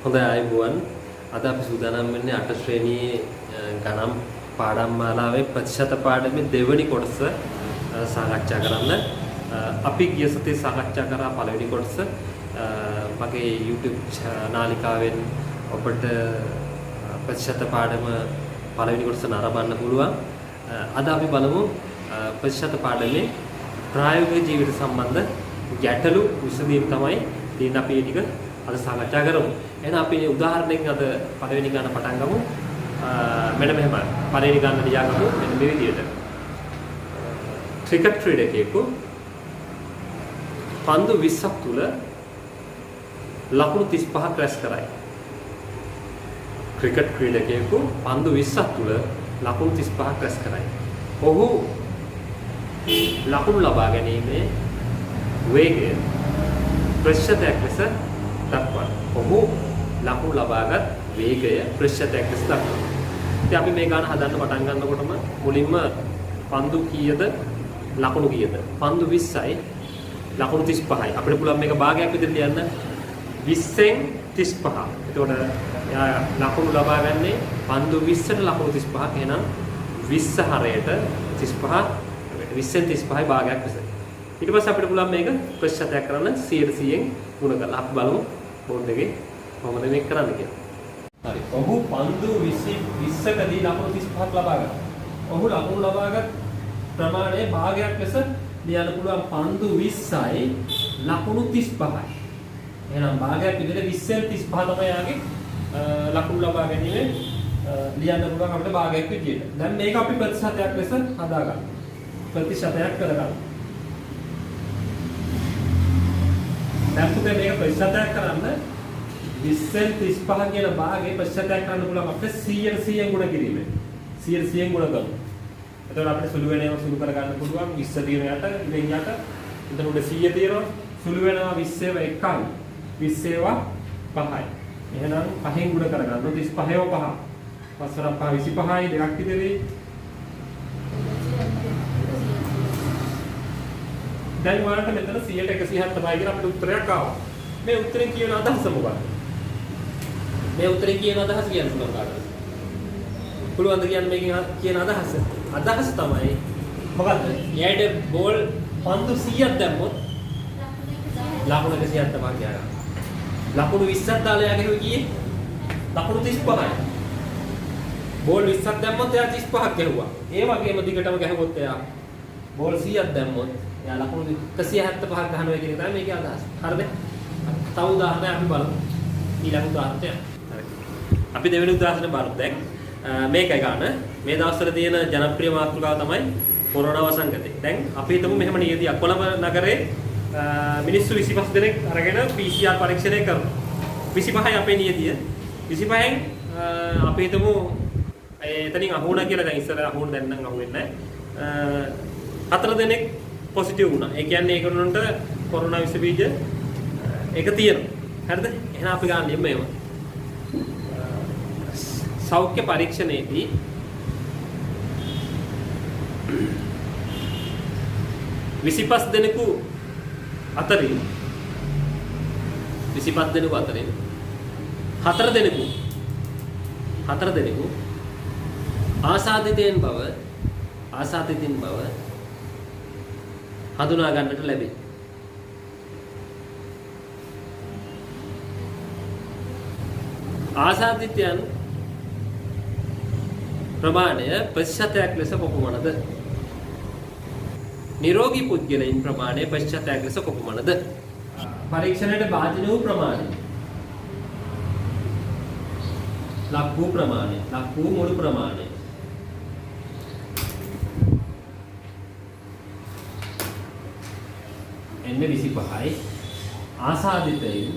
හොඳයි අයබෝවන් අද අපි සූදානම් වෙන්නේ 8 ශ්‍රේණියේ ගණන් පාඩම් මාලාවේ ප්‍රතිශත පාඩමේ දෙවෙනි කොටස සාකච්ඡා කරන්න. අපි ගිය සතියේ සාකච්ඡා කරා පළවෙනි කොටස. මගේ YouTube නාලිකාවෙන් ඔබට ප්‍රතිශත පාඩම පළවෙනි කොටස නරඹන්න පුළුවන්. අද අපි බලමු ප්‍රතිශත පාඩමේ ප්‍රායෝගික ජීවිත සම්බන්ධ ගැටලු විසඳීම් තමයි තියෙන අපි ඒ ටික අද සාකච්ඡා කරමු. එහෙනම් අපි උදාහරණයකින් අද පළවෙනි ගාන පටන් ගමු. මෙන්න මෙහෙම පළවෙනි ගාන ලියාගමු මෙන්න මේ විදිහට. ක්‍රිකට් ක්‍රීඩකයෙකු පන්දු 20ක් තුල ලකුණු 35ක් රැස් කරයි. ක්‍රිකට් ක්‍රීඩකයෙකු පන්දු 20ක් තුල ලකුණු 35ක් රැස් කරයි. ඔහු ලකුණු ලබා ගැනීමේ වේගය ප්‍රතිශතයක් ලෙස දක්වන්න. ඔහු ලකුණු ලබාගත් වේගය ප්‍රතිශතයක් ලෙස දක්වන්න. ඉතින් අපි මේ ගාන හදන්න පටන් ගන්නකොටම මුලින්ම පන්දු කීයද ලකුණු කීයද? පන්දු 20යි ලකුණු 35යි. අපිට පුළුවන් මේක භාගයක් විදිහට ලියන්න. 20න් 35. එතකොට එයා ලකුණු ලබා ගන්නේ පන්දු 20ට ලකුණු 35ක්. එහෙනම් 20 හරයට 35 20න් 35යි භාගයක් විතර. ඊට පස්සේ අපිට පුළුවන් මේක ප්‍රතිශතයක් කරන්න 100%න් ගුණ කරලා අපි බලමු බෝඩ් එකේ කොහොමද මේක කරන්න කියලා. හරි. ඔහු පන්දු 20කදී ලකුණු 35ක් ලබා ගත්තා. ඔහු ලකුණු ලබාගත් ප්‍රමාණය භාගයක් ලෙස ලියන්න පුළුවන් පන්දු 20යි ලකුණු 35යි. එහෙනම් භාගයක් විදිහට 20න් 35 තමයි යාගේ ලකුණු ලබා ගැනීම ලියන්න පුළුවන් අපිට භාගයක් විදිහට. දැන් මේක අපි ප්‍රතිශතයක් ලෙස හදාගන්න. ප්‍රතිශතයක් කරගන්න. දැන් පුතේ මේක ප්‍රතිශතයක් කරන්න 20න් 35 කියන භාගයේ ප්‍රතිශතයක් කරන්න පුළුවන් අපිට 100%න් ගුණ කිරීමෙන්. 100%න් ගුණ කරමු. එතකොට අපිට සුළු වෙන ඒවා සුළු කරගන්න පුළුවන් 20 තියෙන යට ඉතින් යට එතන උඩ 100 තියෙනවා සුළු වෙනවා 20 ඒවා 1යි 20 ඒවා 5යි. එහෙනම් 5න් ගුණ කරගන්න 35 ඒවා 5. 5 වරක් 5 25යි දෙකක් විතරයි. දැන් ඔයාලට මෙතන 100ට 170යි කියන අපිට උත්තරයක් ආවා. මේ උත්තරේ කියන අදහස මොකක්ද? මේ උත්තරේ කියන අදහස කියන්න පුළුවන් කාටද? පුළුවන්ද කියන්න මේකෙන් කියන අදහස? අදහස තමයි මොකද්ද? එයාට බෝල් පන්දු 100ක් දැම්මොත් ලකුණු 170ක් ගියා. ලකුණු 20ක් දාලා යාගේ ගියේ ලකුණු 35යි. බෝල් 20ක් දැම්මොත් එයා 35ක් ගැහුවා. ඒ වගේම දිගටම ගැහුවොත් එයා බෝල් 100ක් දැම්මොත් එයා ලකුණු 175ක් ගහනවා කියන එක තමයි මේකේ අදහස. හරිද? තව උදාහරණයක් අපි බලමු. ඊළඟ උදාහරණය. හරි. අපි දෙවෙනි උදාහරණය බලමු දැන්. මේකයි ගන්න. මේ දවස්වල තියෙන ජනප්‍රිය මාතෘකාව තමයි කොරෝනා වසංගතය. දැන් අපි හිතමු මෙහෙම නියතියක් කොළඹ නගරේ මිනිස්සු 25 දෙනෙක් අරගෙන PCR පරීක්ෂණය කරනවා. 25යි අපේ නියතිය. 25න් අපි හිතමු එතනින් අහුණා කියලා දැන් ඉස්සර අහුණ දැන් නම් අහුවෙන්නේ නැහැ. 4 දෙනෙක් පොසිටිව් වුණා. ඒ කියන්නේ ඒගොල්ලන්ට කොරෝනා විස බීජ ඒක තියෙනවා. හරිද? එහෙනම් අපි ගන්න මේව. සෞඛ්‍ය පරීක්ෂණයේදී විසිපස් දෙනෙකු අතරින් 4 දෙනෙකු ආසාදිතයින් බව හඳුනා ගන්නට ලැබේ. ආසාදිතයන් ප්‍රමාණය ප්‍රතිශතයක් ලෙස කොපමණද? නිරෝගී පුද්ගලයන් ප්‍රමාණය ප්‍රතිශතයක් ලෙස කොපමණද? පරීක්ෂණයට භාජන වූ ප්‍රමාණය. ලක් වූ ප්‍රමාණය. ලක් වූ මුළු ප්‍රමාණය. එන්නේ 25යි. ආසාදිතයින්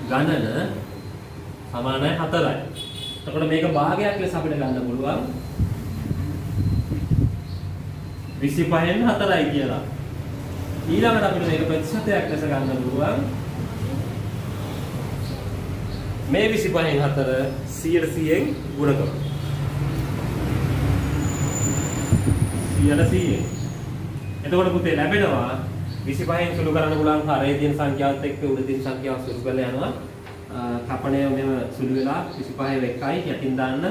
ගණන සමානයි 4යි. එතකොට මේක භාගයක් ලෙස අපිට ගන්න පුළුවන් 25න් 4යි කියලා. ඊළඟට අපිට මේක ප්‍රතිශතයක් ලෙස ගන්න පුළුවන් මේ 25න් 4 100%න් ගුණ කරමු. 100ට 100. එතකොට පුතේ ලැබෙනවා 25න් සුළු කරන්න පුළුවන් හරේ තියෙන සංඛ්‍යාවත් එක්ක උඩ තියෙන සංඛ්‍යාව සුළු කරලා යනවා. කපණය මෙම සුළු වෙලා 25 1යි යටින් දාන්න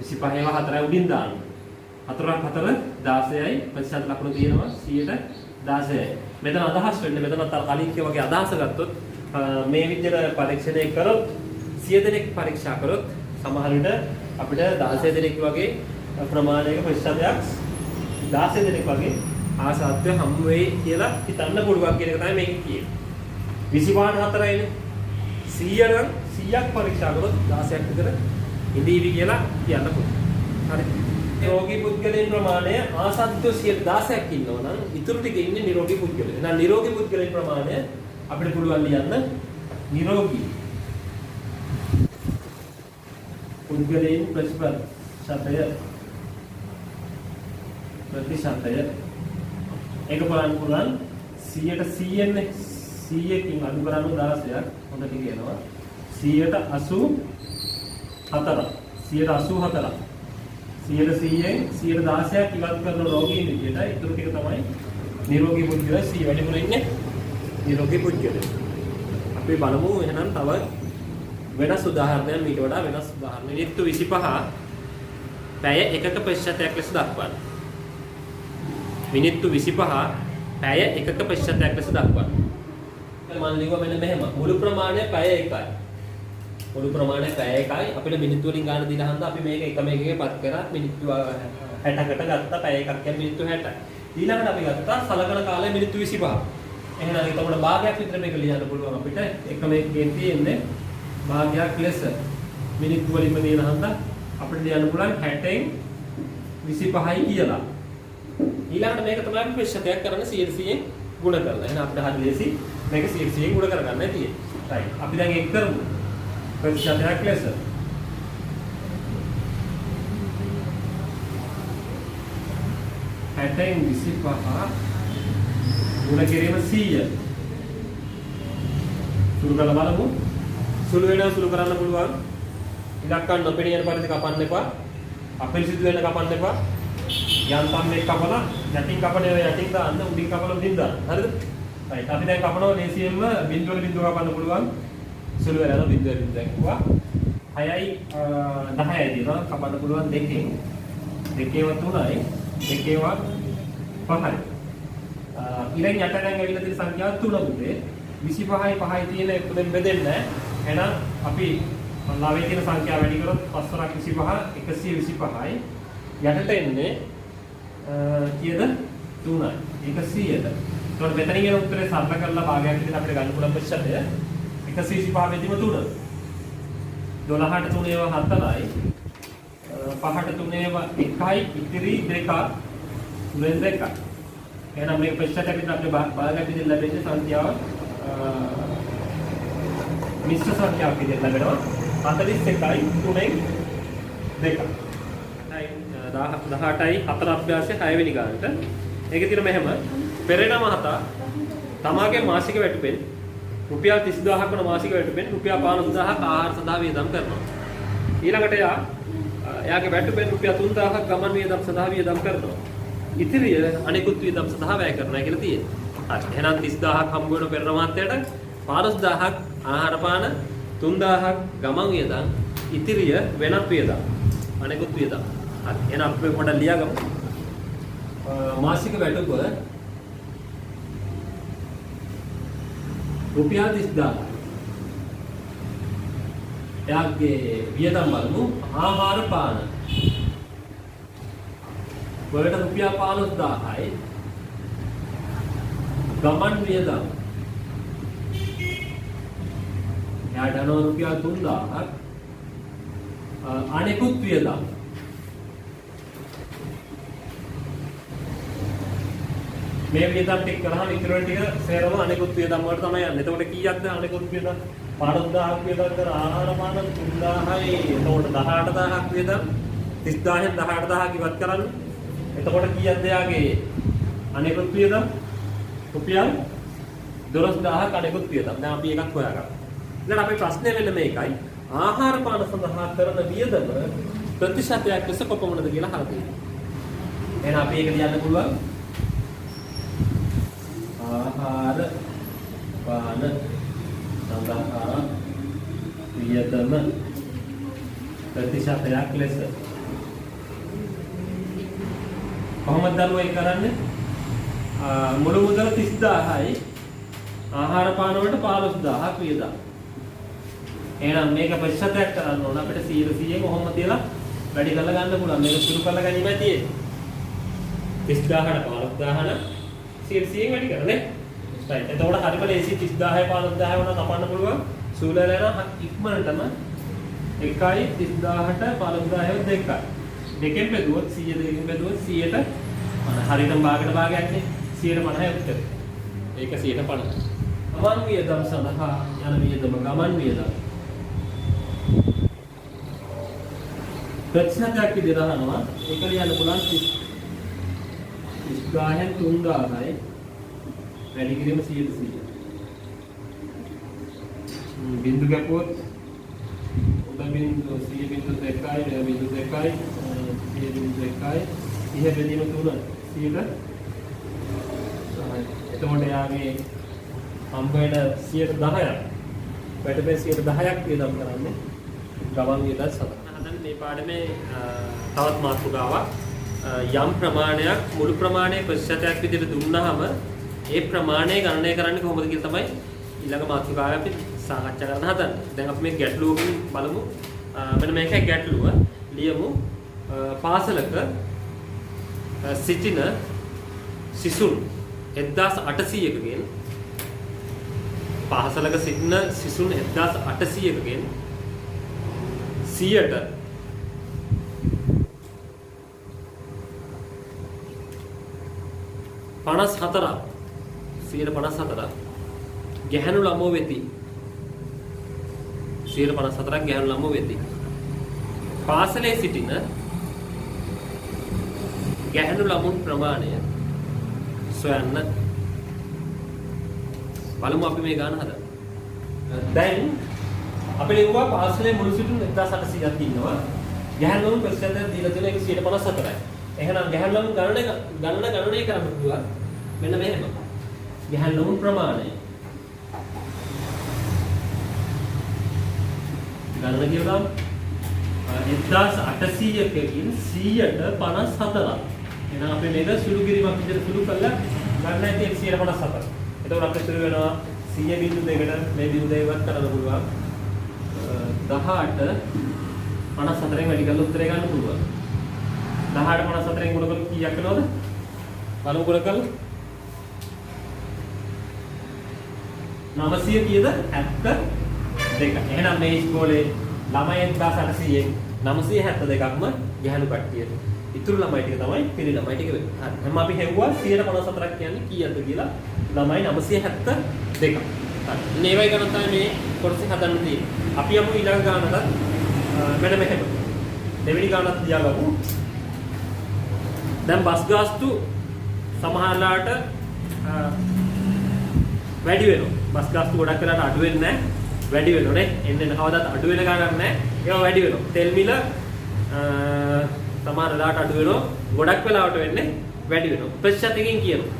25ව 4යි උඩින් දාන්න. 4ක් 4 16යි ප්‍රතිශත ලකුණු තියෙනවා 116යි. මෙතන අදහස් වෙන්නේ මෙතන කලින් කිය වගේ අදහස ගත්තොත් මේ විදිහට පරීක්ෂණය කරොත් 100 දෙනෙක් පරීක්ෂා කරොත් සමහර විට අපිට 16 දෙනෙක් වගේ ප්‍රමාණයක ප්‍රතිශතයක් 16 දෙනෙක් වගේ ආසාත්‍ය හම්බ වෙයි කියලා හිතන්න පුළුවන් කියන එක තමයි මේක කියන්නේ. 25 4යිනේ 100 නම් 100ක් පරීක්ෂා කරොත් 16ක් විතර ඉඳීවි කියලා කියන්න පුළුවන්. හරි. නිරෝගී පුද්ගලයන් ප්‍රමාණය ආසාත්‍ය 16ක් ඉන්නවා නම් ඉතුරු ටික ඉන්නේ නිරෝගී පුද්ගලයන්. එහෙනම් නිරෝගී පුද්ගලයන් ප්‍රමාණය අපිට පුළුවන් ලියන්න නිරෝගී පුද්ගලයන් ප්‍රතිශතය ඒක බලන්න පුළුවන් 100ට 100 නේ 100කින් අඩු කරන්න 16ක් හොඳට කියනවා 184 184 100ෙන් 116ක් ඉවත් කරන රෝගීන් විදියට ඉතුරු ටික තමයි නිරෝගී පුද්ගලයන් 100 වැඩිපුර ඉන්නේ නිරෝගී පුද්ගලයන්. අපි බලමු එහෙනම් තව වෙනස් උදාහරණයක් මීට වඩා වෙනස් උදාහරණ. මිනිත්තු 25 පැය එකක ප්‍රතිශතයක් ලෙස දක්වන්න. මිනිත්තු 25 පැය එකක ප්‍රතිශතයක් ලෙස දක්වන්න. මම ලියුවා මෙන්න මෙහෙම. මුළු ප්‍රමාණය පැය 1යි. මුළු ප්‍රමාණය පැය 1යි. අපිට මිනිත්තු වලින් ගන්න දීලා හන්ද අපි මේක එකම එකකේ පත් කරා මිනිත්තු 60කට ගත්තා. පැය එකක් කියන්නේ මිනිත්තු 60යි. ඊළඟට අපි ගත්තා සලකන කාලය මිනිත්තු 25. එහෙනම් එතකොට භාගයක් විතර මේක ලියන්න පුළුවන් අපිට. එකම එකකින් තියෙන්නේ භාගයක් ලෙස මිනිත්තු වලින්ම දෙන හන්ද අපිට ලියන්න පුළුවන් 60න් 25යි කියලා. ඊළඟට මේක තමයි අපි ප්‍රතිශතයක් කරන්න 100න් ගුණ කරලා. එහෙනම් අපිට හරි ලේසි මේක 100න් ගුණ කරගන්න තියෙන්නේ. right. අපි දැන් ඒක කරමු. ප්‍රතිශතයක් ලෙස. හැටෙන් 25 ගුණ කිරීම 100. සුළු කරලා බලමු. සුළු වෙනවා සුළු කරන්න පුළුවන්. ඉලක්කම් නොපෙනී යන පරිදි කපන්න එපා. අපිරිසිදු වෙන කපන්න එපා. යන්තම් මේක කපලා යටින් කපන යටින් දාන්න උඩින් කපලා උඩින් දාන්න. හරිද? right. අපි දැන් කපනවා ලේසියෙන්ම බිඳුවල බිඳුව කපන්න පුළුවන්. සුළු වෙනවා බිඳුව බිඳුව දැක්කුවා. 6යි 10යි දිනවා කපන්න පුළුවන් දෙකෙන්. දෙකේව 3යි දෙකේව 5යි. ඊළඟ යට දැන් ඇවිල්ලා තියෙන සංඛ්‍යාව 3 උදේ 25යි 5යි තියෙන එකෙන් බෙදෙන්නේ නැහැ. එහෙනම් අපි ලාවේ තියෙන සංඛ්‍යාව වැඩි කරොත් 5 25 125යි. යටට එන්නේ කීයද 3යි 100ද. ඒතකොට මෙතනින් එන උත්තරේ සරල කරලා භාගයක් විදිහට අපිට ගන්න පුළුවන් ප්‍රතිශතය 125 වෙදිම 3. 12ට 3 ඒවා 7යි. 5ට 3 ඒවා 1යි ඉතිරි 2ක් තුනෙන් 2ක්. එහෙනම් මේ ප්‍රතිශතය අපිට භාගයක් විදිහට ලැබෙන්නේ සංඛ්‍යාව මිශ්‍ර සංඛ්‍යාවක් විදිහට ලැබෙනවා 41යි 3න් 2ක්. 18යි 4 අභ්‍යාසය 6 වෙනි ගානට. ඒකේ තියෙන මෙහෙම පෙරේන මහතා තමාගේ මාසික වැටුපෙන් රුපියල් 30000ක් වන මාසික වැටුපෙන් රුපියල් 15000ක් ආහාර සඳහා වියදම් කරනවා. ඊළඟට එයාගේ වැටුපෙන් රුපියල් 3000ක් ගමන් වියදම් සඳහා වියදම් කරනවා. ඉතිරිය අනෙකුත් වියදම් සඳහා වැය කරනවා කියලා තියෙනවා. හරි. එහෙනම් 30000ක් හම්බ වෙන පෙරේන මහත්තයාට 15000ක් ආහාර පාන 3000ක් ගමන් වියදම් ඉතිරිය වෙනත් වියදම් අනෙකුත් වියදම්. හරි. එහෙනම් අපි පොඩ්ඩක් ලියාගමු. මාසික වැටුප රුපියල් 30000. එයාගේ වියදම් බලමු ආහාර පාන. වලට රුපියල් 15000යි. ගමන් වියදම්. එයාට යනවා රුපියල් 3000ක්. අනෙකුත් වියදම් මේ වියදම් ටික කරාම ඉතුරු ටික සේරම අනෙකුත් වියදම් වලට තමයි යන්නේ. එතකොට කීයක්ද අනෙකුත් වියදම්? 15000ක් වියදම් කර ආහාර පාන 3000යි. එතකොට 18000ක් වියදම් 30000න් 18000ක් ඉවත් කරන්න. එතකොට කීයක්ද යාගේ අනෙකුත් වියදම්? රුපියල් 12000ක් අනෙකුත් වියදම්. දැන් අපි එකක් හොයාගමු. ඊළඟ අපේ ප්‍රශ්නේ වෙන්නේ මේකයි. ආහාර පාන සඳහා කරන වියදම ප්‍රතිශතයක් ලෙස කොපමණද කියලා අහලා තියෙනවා. එහෙනම් අපි ඒක ලියන්න පුළුවන්. ආහාර පාන සඳහා වියදම ප්‍රතිශතයක් ලෙස කොහොමද දරුවෝ ඒක කරන්නේ? මුළු මුදල 30000යි ආහාර පාන වලට 15000ක් වියදම්. එහෙනම් මේක ප්‍රතිශතයක් කරන්න ඕන අපිට 100%න් කොහොමද තියලා වැඩි කරලා ගන්න පුළුවන්. මේක සුළු කරලා ගැනීමයි තියෙන්නේ. 30000ට 15000 100%න් වැඩි කරලා නේ. right. එතකොට හරිම ලේසි 30000 15000 වුණා කපන්න පුළුවන්. සූලල යන ඉක්මනටම 1යි 30000ට 15000 2යි. දෙකෙන් බෙදුවොත් 100 දෙකෙන් බෙදුවොත් 100ට හරියටම භාගයට භාගයක් නේ. 150යි උත්තර. ඒක 150. ගමන් වියදම් සඳහා යන වියදම ගමන් වියදම්. ප්‍රතිශතයක් විදිහට අහනවා. ඒක ලියන්න පුළුවන් 30000න් 3000යි වැඩි කිරීම 100%. බින්දු ගැපුවොත් උඩ බින්දු 100 බින්දු 2යි මෙයා බින්දු 2යි 100 බින්දු 2යි ඉහ බෙදීම 3 100ට එතකොට යාගේ හම්බ වෙන 10ක් වැටෙන්නේ 10ක් වියදම් කරන්නේ ගමන් වියදම් සඳහා. හදන්න මේ පාඩමේ තවත් මාතෘකාවක් යම් ප්‍රමාණයක් මුළු ප්‍රමාණයේ ප්‍රතිශතයක් විදිහට දුන්නාම ඒ ප්‍රමාණය ගණනය කරන්නේ කොහොමද කියලා තමයි ඊළඟ මාතෘකාවේ අපි සාකච්ඡා කරන්න හදන්නේ. දැන් අපි මේ ගැටලුවකින් බලමු. මෙන්න මේකයි ගැටලුව. ලියමු පාසලක සිටින සිසුන් 1800කගෙන් පාසලක සිටින සිසුන් 1800කගෙන් 100ට 54ක් ගැහැණු ළමෝ වෙති. 54ක් ගැහැණු ළමෝ වෙති. පාසලේ සිටින ගැහැණු ළමුන් ප්‍රමාණය සොයන්න. බලමු අපි මේ ගාන හදන්න. දැන් අපි ලියුවා පාසලේ මුළු සිටින 1800ක් ඉන්නවා. ගැහැණු ළමුන් ප්‍රතිශතයක් දීලා තියෙන 154යි. එහෙනම් ගැහැණු ළමුන් ගණනය කරන්න පුළුවන්. මෙන්න මෙහෙම. ගැහැණු ළමුන් ප්‍රමාණය ගණන කියලා 1800කකින් 100ට 54ක්. එහෙනම් අපි මේක සුළු කිරීමක් විදිහට සුළු කළා ගන්නයි තියෙන්නේ 154. එතකොට අපිට සුළු වෙනවා 100 බිංදු දෙකට මේ බිංදු දෙකවත් කරන්න පුළුවන්. 18 54න් වැඩි කරලා උත්තරය ගන්න පුළුවන්. 18 54න් ගුණ කරලා කීයක් වෙනවද? බලමු ගුණ කරලා 900 කීයද? 72. එහෙනම් මේ ඉස්කෝලේ ළමයි 1800න් 972ක්ම ගැහැණු කට්ටිය. ඉතුරු ළමයි ටික තමයි පිරි ළමයි ටික වෙන්නේ. හරි. එහෙනම් අපි හෙව්වා 154ක් කියන්නේ කීයද කියලා ළමයි 972ක්. හරි. මේ වගේ ගණන් තමයි මේ කොටසේ හදන්න තියෙන්නේ. අපි යමු ඊළඟ ගානට. මෙන්න මෙහෙම. දෙවෙනි ගානත් ලියාගමු. දැන් බස් ගාස්තු සමහරලාට වැඩි වෙනවා. බස් ගාස්තු ගොඩක් වෙලාට අඩු වෙන්නේ නැහැ. වැඩි වෙනවා නේ. එන්න කවදාවත් අඩු වෙන ගානක් නැහැ. ඒවා වැඩි වෙනවා. තෙල් මිල සමහර වෙලාවට අඩු වෙනවා. ගොඩක් වෙලාවට වෙන්නේ වැඩි වෙනවා. ප්‍රතිශතකින් කියනවා.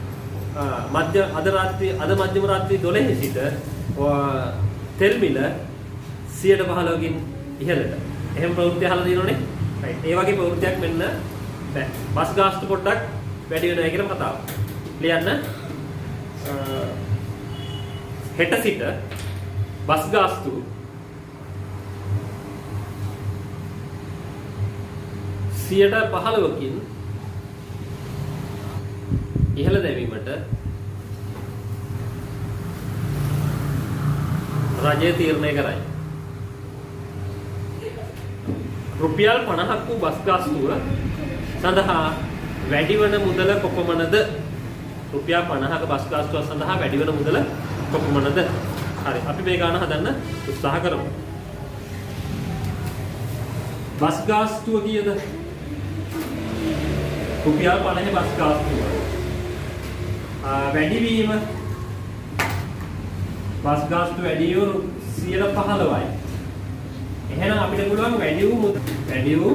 අද මධ්‍යම රාත්‍රී 12 සිට තෙල් මිල 115කින් ඉහළට. එහෙම ප්‍රවෘත්ති අහලා තියෙනවනේ. රයිට්. ඒ වගේ ප්‍රවෘත්තියක් මෙන්න දැන් බස් ගාස්තු පොඩ්ඩක් වැඩි වෙනවා කියන කතාව. ලියන්න. හෙට සිට බස් ගාස්තු 15කින් ඉහළ දැමීමට රජය තීරණය කරයි. රුපියල් 50ක් වූ බස් ගාස්තුව සඳහා වැඩිවන මුදල කොපමණද? රුපියල් 50ක බස් ගාස්තුව සඳහා වැඩිවන මුදල කොපමණද? හරි. අපි මේ ගාන හදන්න උත්සාහ කරමු. බස් ගාස්තුව කීයද? රුපියල් 50 බස් ගාස්තුව. වැඩිවීම බස් ගාස්තු වැඩි වූ 15යි. එහෙනම් අපිට පුළුවන් වැඩි වූ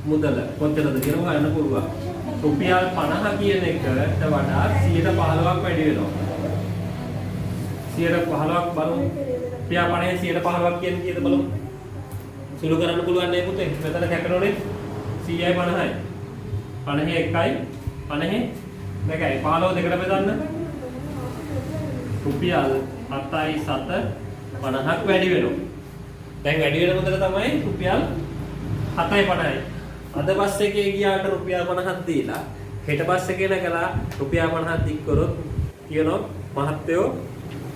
මුදල කොච්චරද කියලා හොයන්න පුළුවන්. රුපියල් 50 කියන එකට වඩා 15ක් වැඩි වෙනවා. 115ක් බලමු. රුපියල් 50 115ක් කියන්නේ කීයද බලමු. සුළු කරන්න පුළුවන් නේ පුතේ. මෙතන කැපෙනෝනේ 100යි 50යි. 50 එකයි 50 දෙකයි 15 දෙකට බෙදන්න. රුපියල් 7යි 7 50ක් වැඩි වෙනවා. දැන් වැඩි වෙන මුදල තමයි රුපියල් 7යි 50යි. අද බස් එකේ ගියාට රුපියල් 50ක් දීලා හෙට බස් එකේ නැගලා රුපියල් 50ක් දික් කරොත් කියනවා මහත්තයෝ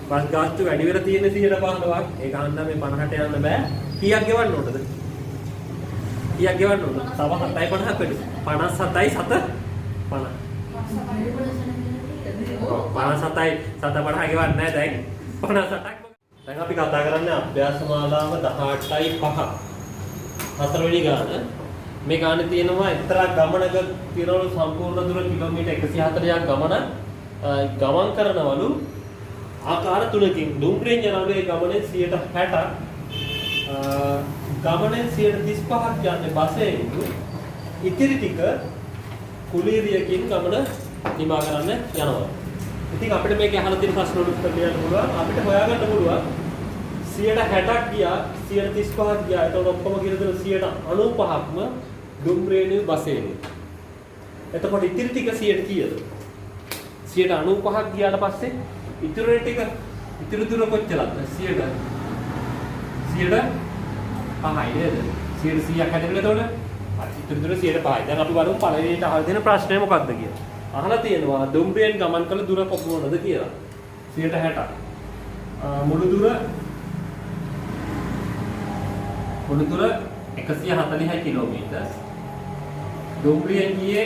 බස් ගාස්තු වැඩි වෙලා තියෙන 115ක්. ඒක හන්දා මේ 50ට යන්න බෑ. කීයක් ගෙවන්න ඕනද? කීයක් ගෙවන්න ඕනද? තව 7යි 50ක් වැඩි. 57යි 7 50. 57යි 7 50 ගෙවන්න නැහැ දැන් 58ක්. දැන් අපි කතා කරන්නේ අභ්‍යාස මාලාව 18යි 5. හතරවෙනි ගාන. මේ ගානේ තියෙනවා එක්තරා ගමනක තිරවලු සම්පූර්ණ දුර කිලෝමීටර් 140ක් ගමන් කරනවලු ආකාර තුනකින්. දුම්රියෙන් යනවලු ඒ ගමනේ 60%ක් ගමනේ 35%ක් යන්නේ බසයෙන්. ඉතිරි ටික කුලීරියකින් ගමන නිමා කරන්න යනවා. ඉතින් අපිට මේක අහලා තියෙන ප්‍රශ්න වලට උත්තර දෙන්න පුළුවන්. අපිට හොයාගන්න පුළුවන් 60%ක් ගියා 35%ක් ගියා. එතකොට ඔක්කොම කියලා දෙන 95%ක්ම දුම්රියෙන් බසයෙන්. එතකොට ඉතිරි ටික 100ට කීයද? 95%ක් ගියාට පස්සේ ඉතුරු ටික ඉතුරු දුර කොච්චරද? 100ට 5යි නේද? 100ක් හැදෙන්නේ එතකොට. ඉතුරු දුර 105යි. දැන් අපි බලමු පළවෙනිට අහලා දෙන ප්‍රශ්නය මොකක්ද කියලා. අහලා තියෙනවා දුම්රියෙන් ගමන් කළ දුර කොපමණද කියලා. 60ක්. මුළු දුර 140 කිලෝමීටර්. දුම්රියෙන් ගියේ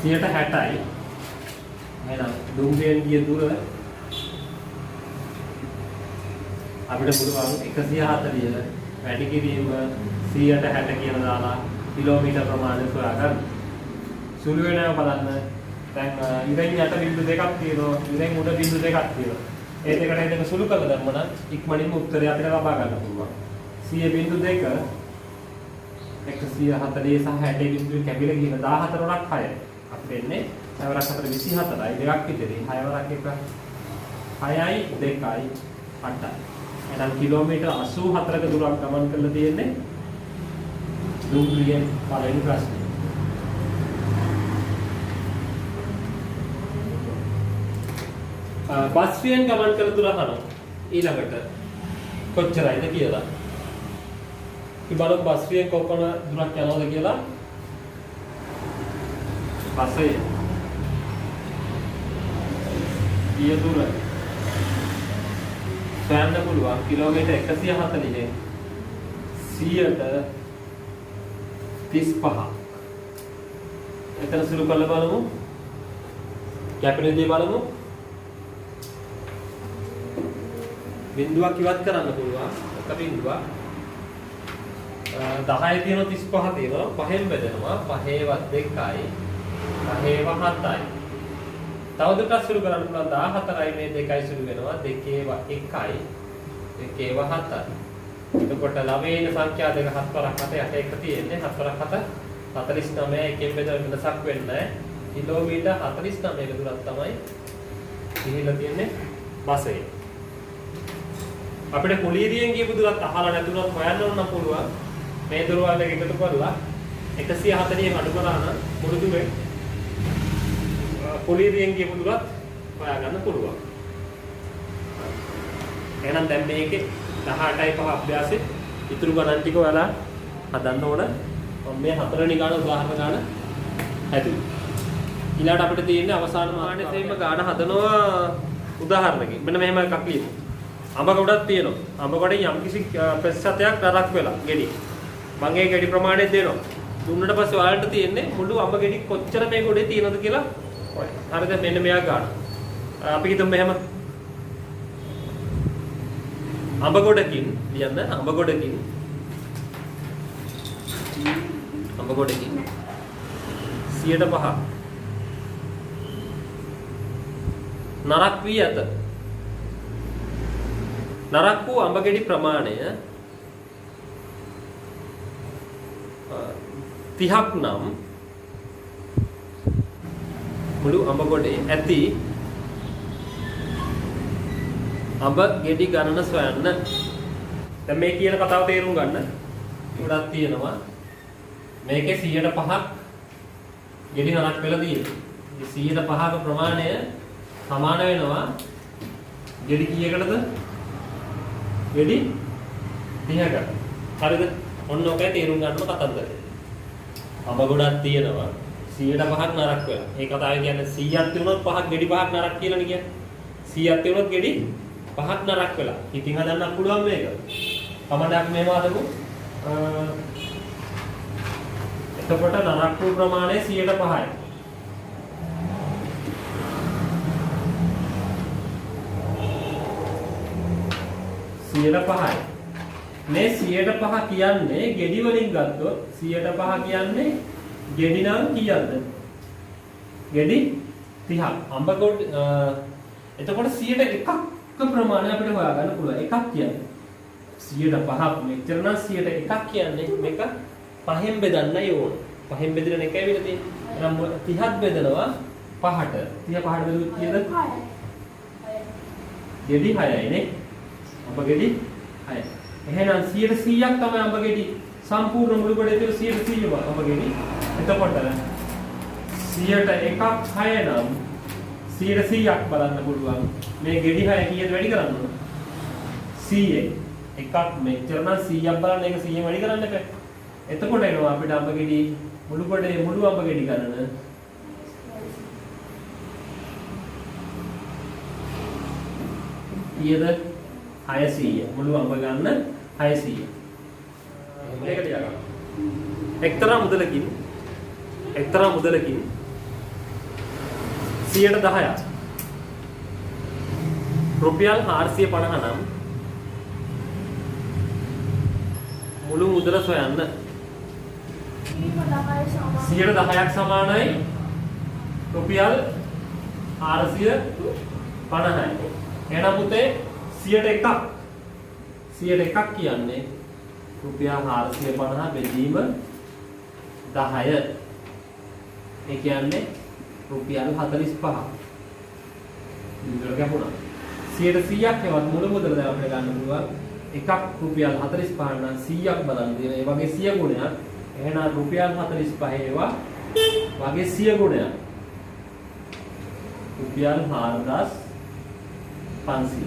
60යි. එහෙනම් දුම්රියෙන් ගිය දුර අපිට පුළුවන් 140 වැඩි කිරීම 160 කියලා දාලා කිලෝමීටර් ප්‍රමාණය හොයාගන්න. සුළු වෙනවා බලන්න. දැන් ඉරෙන් යට බිංදු දෙකක් තියෙනවා. ඉරෙන් උඩ බිංදු දෙකක් තියෙනවා. ඒ දෙකට දෙක සුළු කරලා දැම්ම නම් ඉක්මනින්ම උත්තරය අපිට ලබා ගන්න පුළුවන්. 100 බිංදු 2 140 සහ 60 බිංදු කැපිලා ගිහින් 14 වරක් 6. අපිට එන්නේ 6 වරක් 4 24යි දෙකක් ඉතිරි. 6 වරක් 1 6යි 2යි 8යි. එහෙනම් කිලෝමීටර් 84ක දුරක් ගමන් කරලා තියෙන්නේ දුම්රියෙන් පළවෙනි ප්‍රශ්නේ. බස්රියෙන් ගමන් කළ දුර අහනවා. ඊළඟට කොච්චරයිද කියලා. අපි බලමු බස්රියෙන් කොපමණ දුරක් යනවද කියලා. බස්සේ ඊය දුර සෑහෙන්න පුළුවන් කිලෝමීටර් 140 135. එතන සුළු කරලා බලමු. කැපෙනදී බලමු. බිඳුවක් ඉවත් කරන්න පුළුවන්. එක බිඳුවක් 10 තියෙනවා 35 තියෙනවා 5න් බෙදෙනවා 5වත් 2යි 5ව 7යි. තවදුරටත් සුළු කරන්න පුළුවන් 14යි මේ 2යි සුළු වෙනවා 2ව 1යි 2ව 7යි. එතකොට ළමයින් සංඛ්‍යා දෙක 7 වරක් 7 8 එක තියෙන්නේ 7 වරක් 7 49 එකෙන් බෙදලා වෙනසක් වෙන්නේ කිලෝමීටර් 49ක දුරක් තමයි ගිහිල්ලා තියෙන්නේ බසෙන්. අපිට කුලීරියෙන් ගියපු දුරත් අහලා නැතුණත් හොයන්න ඕන නම් පුළුවන්. මේ දුරවල් දෙක එකතු කරලා 140න් අඩු කරා නම් මුළු දුරේ කුලීරියෙන් ගියපු දුරත් හොයාගන්න පුළුවන්. එහෙනම් දැන් මේකේ 18යි 5 අභ්‍යාසෙ ඉතුරු ගණන් ටික ඔයාලා හදන්න ඕන. මම මේ හතරවෙනි ගාන උදාහරණ ගාන හැදුවා. ඊළඟට අපිට තියෙන්නේ අවසාන මානේ තේම ගාන හදනවා උදාහරණකින්. මෙන්න මෙහෙම එකක් ලියමු. අඹ ගොඩක් තියෙනවා. අඹ ගොඩෙන් යම්කිසි ප්‍රතිශතයක් නරක් වෙලා ගෙඩි. මම ඒ ගෙඩි ප්‍රමාණය දෙනවා. දුන්නට පස්සේ ඔයාලට තියෙන්නේ මුළු අඹ ගෙඩි කොච්චර මේ ගොඩේ තියෙනවද කියලා හොයන්න. හරිද? මෙන්න මෙයා ගන්න. අපි හිතමු මෙහෙම. අඹ ගොඩකින් ලියන්න අඹ ගොඩකින් 105 නරක් වී ඇත. නරක් වූ අඹ ගෙඩි ප්‍රමාණය 30ක් නම් මුළු අඹ ගොඩේ ඇති අඹ ගෙඩි ගණන සොයන්න. දැන් මේ කියන කතාව තේරුම් ගන්න. ගොඩක් තියෙනවා. මේකේ 105ක් ගෙඩි නරක් වෙලා තියෙනවා. මේ 105ක ප්‍රමාණය සමාන වෙනවා ගෙඩි කීයකටද? ගෙඩි 30කට. හරිද? ඔන්න ඔකයි තේරුම් ගන්නම කතන්දරය. අඹ ගොඩක් තියෙනවා 105ක් නරක් වෙලා. ඒ කතාවේ කියන්නේ 100ක් තියුණොත් 5ක් ගෙඩි 5ක් නරක් කියලානේ කියන්නේ. 100ක් තියුණොත් ගෙඩි 5ක් නරක් වෙලා. ඉතින් හදන්න පුළුවන් මේක. කමඩක් මේව හදමු. එතකොට නරක් වූ ප්‍රමාණය 105යි. මේ 105 කියන්නේ ගෙඩි වලින් ගත්තොත් 105 කියන්නේ ගෙඩි නම් කීයක්ද? ගෙඩි 30ක්. අඹ කොට එතකොට 101ක ප්‍රමාණය අපිට හොයාගන්න පුළුවන්. එකක් කියන්නේ 105ක් මෙච්චර නම් 101ක් කියන්නේ මේක 5ෙන් බෙදන්නයි ඕන. 5ෙන් බෙදලා එකයි වෙලා තියෙන්නේ. එහෙනම් 30ක් බෙදනවා 5ට. 30 5ට බෙදුවොත් කීයද? 6යි. ගෙඩි 6යි නේ. අඹ ගෙඩි 6යි. එහෙනම් 100ක් තමයි අඹ ගෙඩි සම්පූර්ණ මුළු ගොඩේ තියෙන 100ම අඹ ගෙඩි. එතකොට 100ට එකක් 6 නම් 100ක් බලන්න පුළුවන්. මේ ගෙඩි 6 කීයද වැඩි කරන්න ඕන? 100. එකක් මෙච්චර නම් 100ක් බලන්න ඒක 100 වැඩි කරන්න එපා. එතකොට එනවා අපිට අඹ ගෙඩි මුළු ගොඩේ මුළු අඹ ගෙඩි ගණන කීයද? 600. මුළු අඹ ගන්න 600. මේක තියාගන්න. එක්තරා මුදලකින් 110ක් රුපියල් 450 නම් මුළු මුදල සොයන්න. 110ක් සමානයි රුපියල් 450යි. එහෙනම් පුතේ 101ක් කියන්නේ රුපියල් 450 බෙදීම 10. ඒ කියන්නේ රුපියල් 45ක්. ඉතින් ගැහුණා. 100ක් හෙවත් මුළු මුදල දැන් අපිට ගන්න පුළුවන්. එකක් රුපියල් 45 නම් 100ක් බලන්න දෙන. ඒ වගේ 100 ගුණයක්. එහෙනම් රුපියල් 45 ඒවා වගේ 100 ගුණයක්. රුපියල් 4500.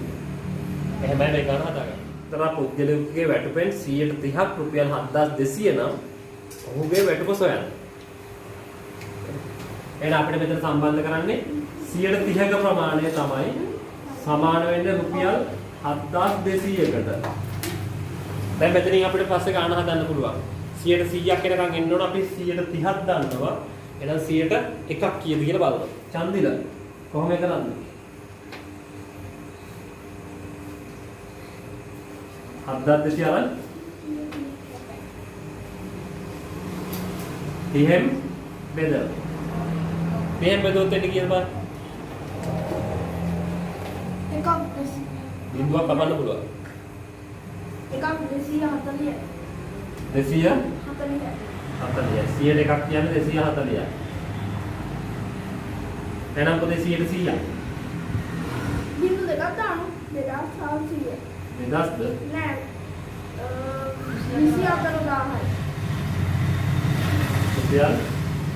එහෙමයි මේ ගන්න හදාගන්න. තර පුද්ගලයෙකුගේ වැටුපෙන් 130ක් රුපියල් 7200 නම් ඔහුගේ වැටුප සොයන්න. එහෙනම් අපිට මෙතන සම්බන්ධ කරන්නේ 130ක ප්‍රමාණය තමයි සමාන වෙන්නේ රුපියල් 7200කට. දැන් මෙතනින් අපිට පස්සේ ගාණ හදන්න පුළුවන්. 100ක් එනකන් එන්න ඕන අපි 130ක් දාන්නවා. එහෙනම් 100ට එකක් කීයද කියලා බලමු. චන්දිල කොහොම කරන්නේ? 7200 අරන් 30න් බෙදලා. 30න් බෙදුවොත් එන්නේ කීයද බලන්න? එකක් 200. බිඳුවක් කපන්න පුළුවන්. එකක් 240. 240. 40. 100ට එකක් කියන්නේ 240යි. එහෙනම් පොතේ 100ට 100ක්. බිඳු දෙකක් දාමු. 2600. 2000ද? නෑ. 24000යි. රුපියල්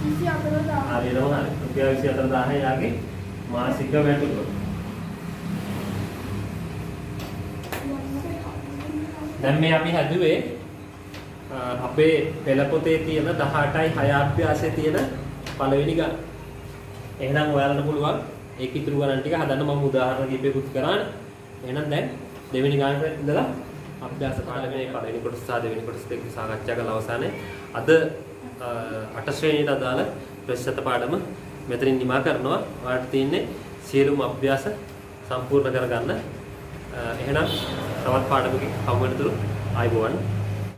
24000. හරියටම හරි. රුපියල් 24000යි යාගේ මාසික වැටුප. දැන් මේ අපි හැදුවේ අපේ පෙළ පොතේ තියෙන 18යි 6 අභ්‍යාසයේ තියෙන පළවෙනි ගණන. එහෙනම් ඔයාලට පුළුවන් ඒක ඉතුරු ගණන් ටික හදන්න මම උදාහරණ කිහිපයකුත් කරානේ. එහෙනම් දැන් දෙවෙනි ගණනට ඉඳලා අභ්‍යාස පාඩමේ පළවෙනි කොටස සහ දෙවෙනි කොටස දෙක සාකච්ඡා කළ අවසානයේ අද 8 ශ්‍රේණියට අදාළ ප්‍රශ්න පාඩම මෙතනින් නිමා කරනවා. ඔයාලට තියෙන්නේ සියලුම අභ්‍යාස සම්පූර්ණ කරගන්න. එහෙනම් තවත් පාඩමකින් හමු වෙනතුරු ආයුබෝවන්.